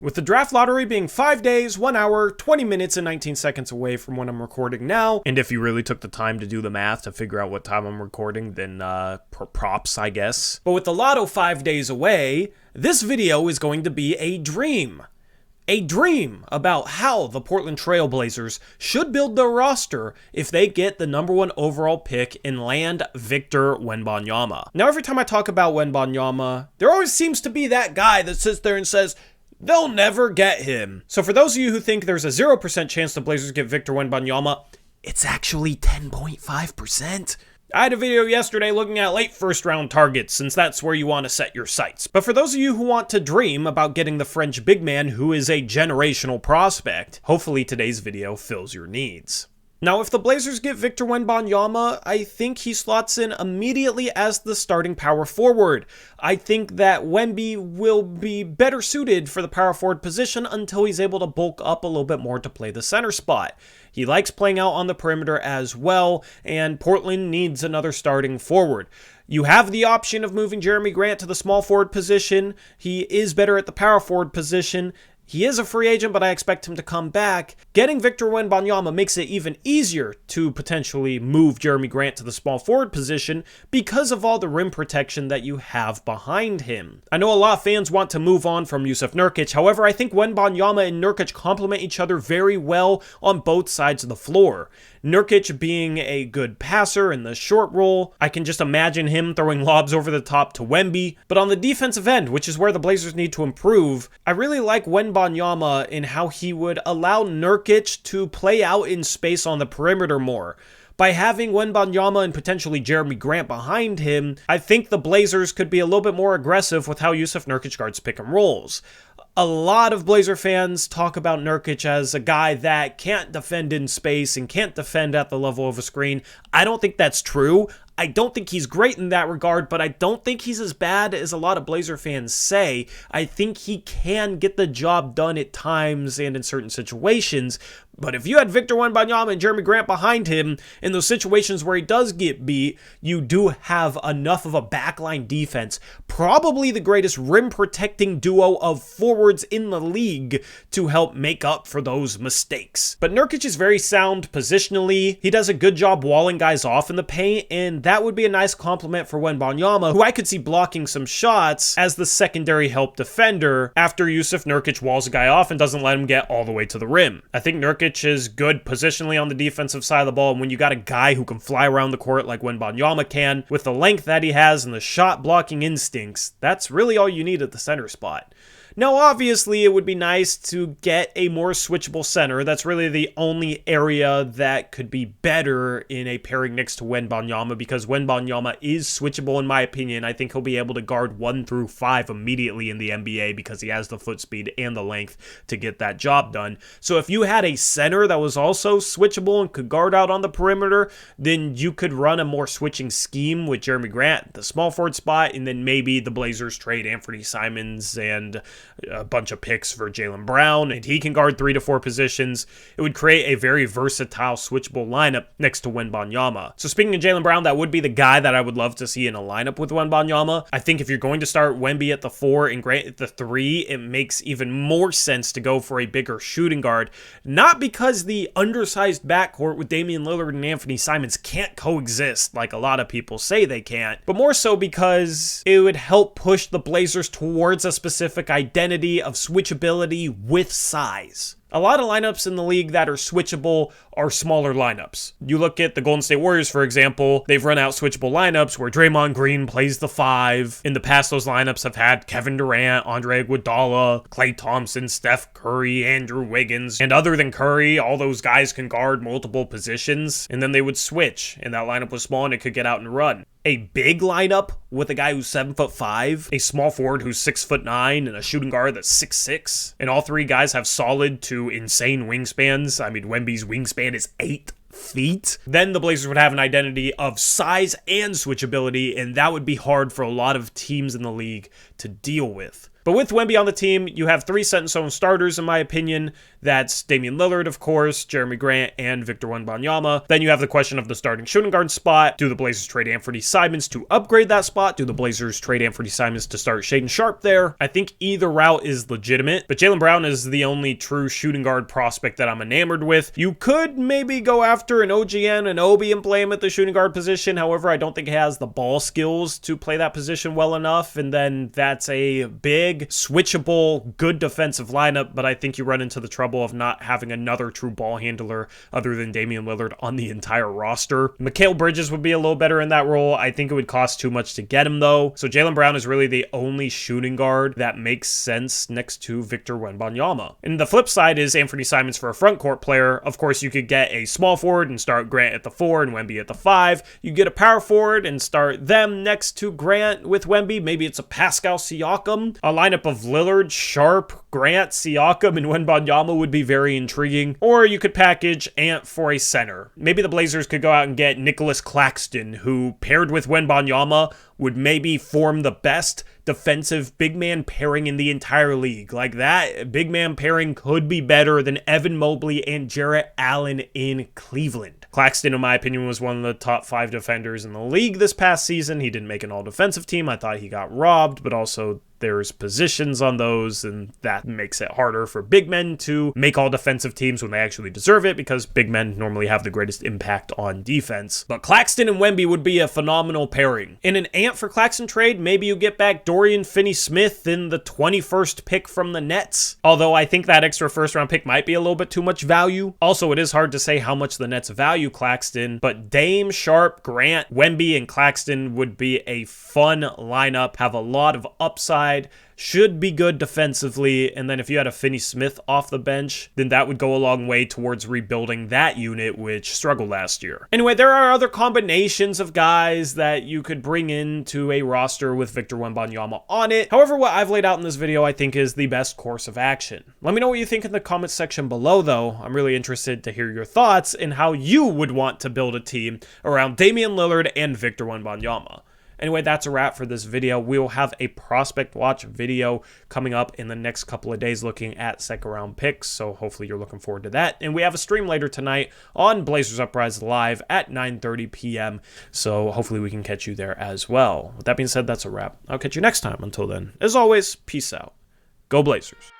With the draft lottery being 5 days, 1 hour, 20 minutes, and 19 seconds away from when I'm recording now, and if you really took the time to do the math to figure out what time I'm recording, then props, I guess. But with the lotto 5 days away, this video is going to be a dream. A dream about how the Portland Trail Blazers should build their roster if they get the #1 overall pick and land Victor Wembanyama. Now, every time I talk about Wembanyama, there always seems to be that guy that sits there and says, they'll never get him. So for those of you who think there's a 0% chance the Blazers get Victor Wembanyama, it's actually 10.5%. I had a video yesterday looking at late first round targets, since that's where you want to set your sights. But for those of you who want to dream about getting the French big man who is a generational prospect, hopefully today's video fills your needs. Now, if the Blazers get Victor Wembanyama, I think he slots in immediately as the starting power forward. I think that Wemby will be better suited for the power forward position until he's able to bulk up a little bit more to play the center spot. He likes playing out on the perimeter as well, and Portland needs another starting forward. You have the option of moving Jeremy Grant to the small forward position. He is better at the power forward position. He is a free agent, but I expect him to come back. Getting Victor Wembanyama makes it even easier to potentially move Jeremy Grant to the small forward position because of all the rim protection that you have behind him. I know a lot of fans want to move on from Jusuf Nurkic. However, I think Wembanyama and Nurkic complement each other very well on both sides of the floor. Nurkic being a good passer in the short roll, I can just imagine him throwing lobs over the top to Wemby. But on the defensive end, which is where the Blazers need to improve, I really like Wembanyama in how he would allow Nurkic to play out in space on the perimeter more. By having Wembanyama and potentially Jeremy Grant behind him, I think the Blazers could be a little bit more aggressive with how Jusuf Nurkic guards pick and rolls. A lot of Blazer fans talk about Nurkic as a guy that can't defend in space and can't defend at the level of a screen. I don't think that's true. I don't think he's great in that regard, but I don't think he's as bad as a lot of Blazer fans say. I think he can get the job done at times and in certain situations. But if you had Victor Wembanyama and Jeremy Grant behind him, in those situations where he does get beat, you do have enough of a backline defense, probably the greatest rim-protecting duo of forwards in the league, to help make up for those mistakes. But Nurkic is very sound positionally. He does a good job walling guys off in the paint, and that would be a nice compliment for Wembanyama, who I could see blocking some shots as the secondary help defender after Jusuf Nurkic walls a guy off and doesn't let him get all the way to the rim. I think Nurkic is good positionally on the defensive side of the ball, and when you got a guy who can fly around the court like Wembanyama can, with the length that he has and the shot blocking instincts, that's really all you need at the center spot. Now, obviously, it would be nice to get a more switchable center. That's really the only area that could be better in a pairing next to Wembanyama, because Wembanyama is switchable in my opinion. I think he'll be able to guard 1 through 5 immediately in the NBA because he has the foot speed and the length to get that job done. So if you had a center that was also switchable and could guard out on the perimeter, then you could run a more switching scheme with Jeremy Grant, the small forward spot, and then maybe the Blazers trade Anthony Simons and a bunch of picks for Jaylen Brown, and he can guard 3 to 4 positions. It would create a very versatile, switchable lineup next to Wembanyama. So speaking of Jaylen Brown, that would be the guy that I would love to see in a lineup with Wembanyama. I think if you're going to start Wemby at the 4 and Grant at the 3, it makes even more sense to go for a bigger shooting guard. Not because the undersized backcourt with Damian Lillard and Anthony Simons can't coexist like a lot of people say they can't, but more so because it would help push the Blazers towards a specific identity of switchability with size. A lot of lineups in the league that are switchable are smaller lineups. You look at the Golden State Warriors, for example, they've run out switchable lineups where Draymond Green plays the 5. In the past, those lineups have had Kevin Durant, Andre Iguodala, Klay Thompson, Steph Curry, Andrew Wiggins. And other than Curry, all those guys can guard multiple positions, and then they would switch, and that lineup was small and it could get out and run. A big lineup with a guy who's 7'5", a small forward who's 6'9", and a shooting guard that's 6'6", and all 3 guys have solid to insane wingspans. I mean, Wemby's wingspan is 8 feet. Then the Blazers would have an identity of size and switchability, and that would be hard for a lot of teams in the league to deal with. But with Wemby on the team, you have 3 set-in-stone starters, in my opinion. That's Damian Lillard, of course, Jeremy Grant, and Victor Wembanyama. Then you have the question of the starting shooting guard spot. Do the Blazers trade Anthony Simons to upgrade that spot? Do the Blazers trade Anthony Simons to start Shaedon Sharpe there? I think either route is legitimate, but Jaylen Brown is the only true shooting guard prospect that I'm enamored with. You could maybe go after an OG Anunoby and play him at the shooting guard position. However, I don't think he has the ball skills to play that position well enough, and then that's a big, switchable, good defensive lineup, but I think you run into the trouble of not having another true ball handler other than Damian Lillard on the entire roster. Mikal Bridges would be a little better in that role. I think it would cost too much to get him, though. So Jaylen Brown is really the only shooting guard that makes sense next to Victor Wembanyama. And the flip side is Anthony Simons for a front court player. Of course, you could get a small forward and start Grant at the 4 and Wemby at the 5. You get a power forward and start them next to Grant with Wemby. Maybe it's a Pascal Siakam. A lineup of Lillard, Sharpe, Grant, Siakam, and Wembanyama would be very intriguing. Or you could package Ant for a center. Maybe the Blazers could go out and get Nicholas Claxton, who paired with Wembanyama would maybe form the best defensive big man pairing in the entire league. Like, that big man pairing could be better than Evan Mobley and Jarrett Allen in Cleveland. Claxton, in my opinion, was one of the top 5 defenders in the league this past season. He didn't make an all-defensive team. I thought he got robbed, but also there's positions on those, and that makes it harder for big men to make all defensive teams when they actually deserve it, because big men normally have the greatest impact on defense. But Claxton and Wemby would be a phenomenal pairing. In an Ant for Claxton trade, maybe you get back Dorian Finney-Smith in the 21st pick from the Nets, although I think that extra first-round pick might be a little bit too much value. Also, it is hard to say how much the Nets value Claxton, but Dame, Sharpe, Grant, Wemby, and Claxton would be a fun lineup, have a lot of upside, should be good defensively, and then if you had a Finney-Smith off the bench, then that would go a long way towards rebuilding that unit, which struggled last year. Anyway, there are other combinations of guys that you could bring into a roster with Victor Wembanyama on it. However, what I've laid out in this video, I think, is the best course of action. Let me know what you think in the comments section below, though. I'm really interested to hear your thoughts and how you would want to build a team around Damian Lillard and Victor Wembanyama. Anyway, that's a wrap for this video. We will have a prospect watch video coming up in the next couple of days looking at second round picks, so hopefully you're looking forward to that. And we have a stream later tonight on Blazers Uprise Live at 9:30 p.m., so hopefully we can catch you there as well. With that being said, that's a wrap. I'll catch you next time. Until then, as always, peace out. Go Blazers.